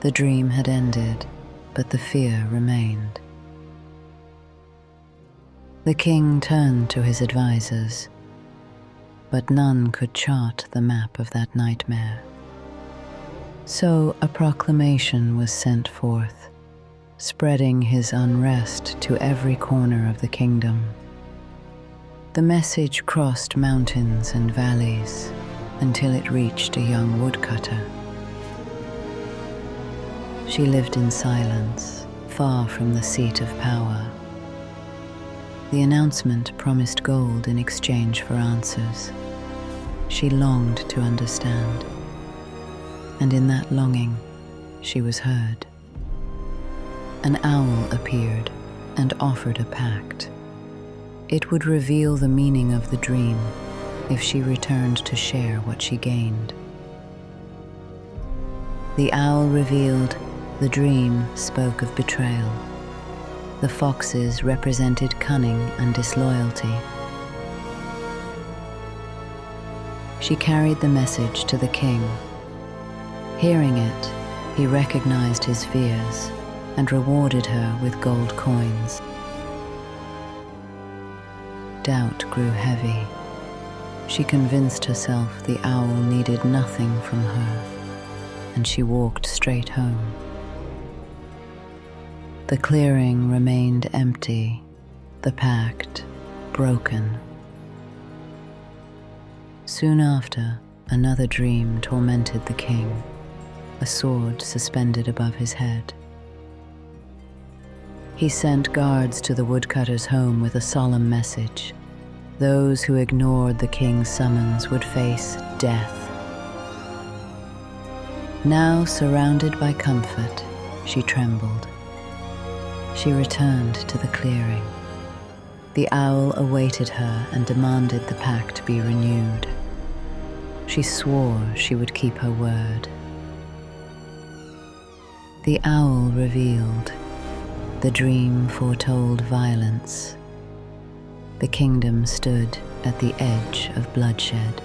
The dream had ended, but the fear remained. The king turned to his advisors, but none could chart the map of that nightmare. So a proclamation was sent forth, spreading his unrest to every corner of the kingdom. The message crossed mountains and valleys until it reached a young woodcutter. She lived in silence, far from the seat of power. The announcement promised gold in exchange for answers. She longed to understand, and in that longing, she was heard. An owl appeared and offered a pact. It would reveal the meaning of the dream if she returned to share what she gained. The owl revealed the dream spoke of betrayal. The foxes represented cunning and disloyalty. She carried the message to the king. Hearing it, he recognized his fears and rewarded her with gold coins. Doubt grew heavy. She convinced herself the owl needed nothing from her, and she walked straight home. The clearing remained empty, the pact broken. Soon after, another dream tormented the king, a sword suspended above his head. He sent guards to the woodcutter's home with a solemn message. Those who ignored the king's summons would face death. Now surrounded by comfort, she trembled. She returned to the clearing. The owl awaited her and demanded the pact be renewed. She swore she would keep her word. The owl revealed. The dream foretold violence. The kingdom stood at the edge of bloodshed.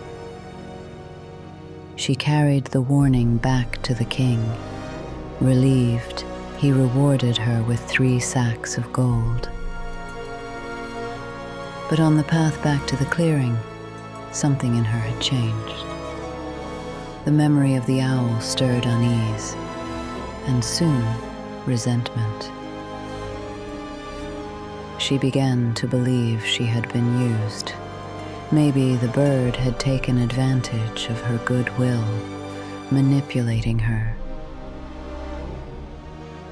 She carried the warning back to the king. Relieved, he rewarded her with 3 sacks of gold. But on the path back to the clearing, something in her had changed. The memory of the owl stirred unease, and soon resentment. She began to believe she had been used. Maybe the bird had taken advantage of her goodwill, manipulating her.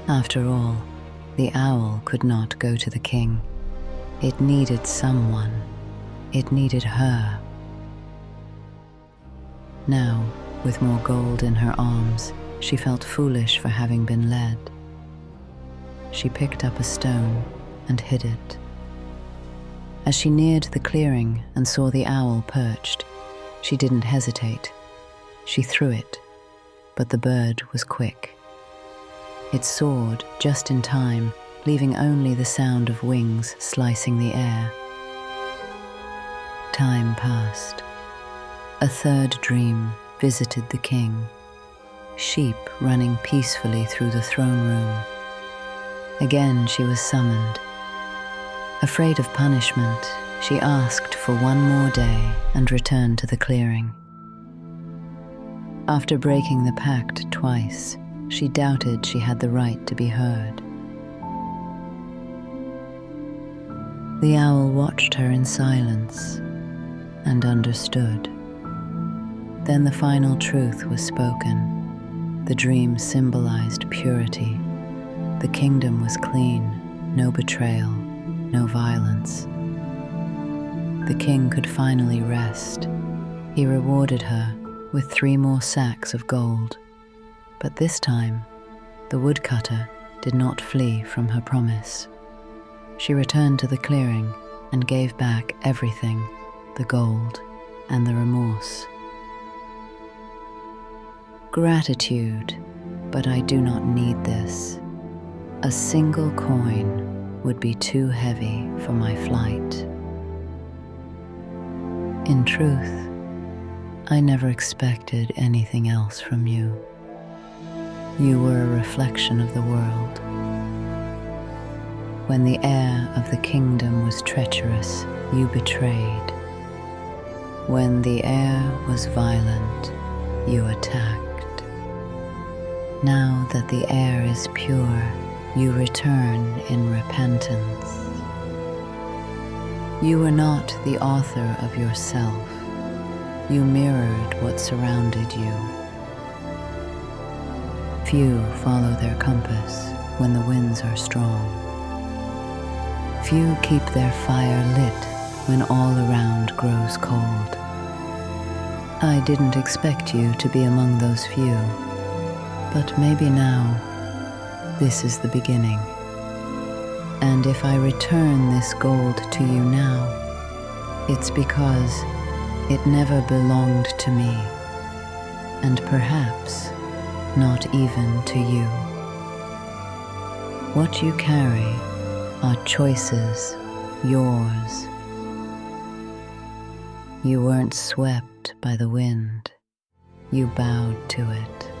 After all, the owl could not go to the king. It needed someone. It needed her. Now, with more gold in her arms, she felt foolish for having been led. She picked up a stone and hid it. As she neared the clearing and saw the owl perched, she didn't hesitate. She threw it, but the bird was quick. It soared just in time, leaving only the sound of wings slicing the air. Time passed. A third dream visited the king. Sheep running peacefully through the throne room. Again she was summoned. Afraid of punishment, she asked for one more day and returned to the clearing. After breaking the pact twice, she doubted she had the right to be heard. The owl watched her in silence and understood. Then the final truth was spoken. The dream symbolized purity. The kingdom was clean, no betrayal, no violence. The king could finally rest. He rewarded her with 3 more sacks of gold. But this time, the woodcutter did not flee from her promise. She returned to the clearing and gave back everything, the gold and the remorse. Gratitude, but I do not need this. A single coin would be too heavy for my flight. In truth, I never expected anything else from you. You were a reflection of the world. When the air of the kingdom was treacherous, you betrayed. When the air was violent, you attacked. Now that the air is pure, you return in repentance. You were not the author of yourself. You mirrored what surrounded you. Few follow their compass when the winds are strong. Few keep their fire lit when all around grows cold. I didn't expect you to be among those few, but maybe now this is the beginning. And if I return this gold to you now, it's because it never belonged to me, and perhaps not even to you. What you carry are choices, yours. You weren't swept by the wind, you bowed to it.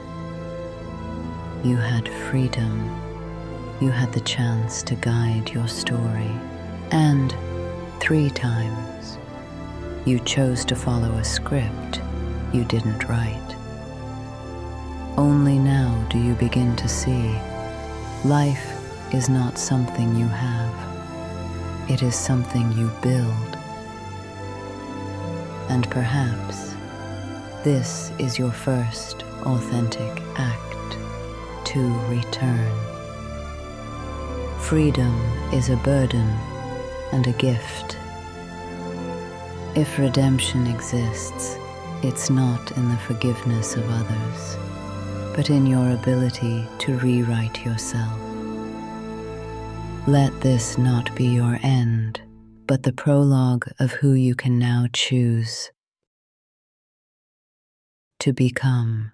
You had freedom, you had the chance to guide your story, and 3 times you chose to follow a script you didn't write. Only now do you begin to see life is not something you have. It is something you build. And perhaps this is your first authentic act to return. Freedom is a burden and a gift. If redemption exists, it's not in the forgiveness of others, but in your ability to rewrite yourself. Let this not be your end, but the prologue of who you can now choose to become.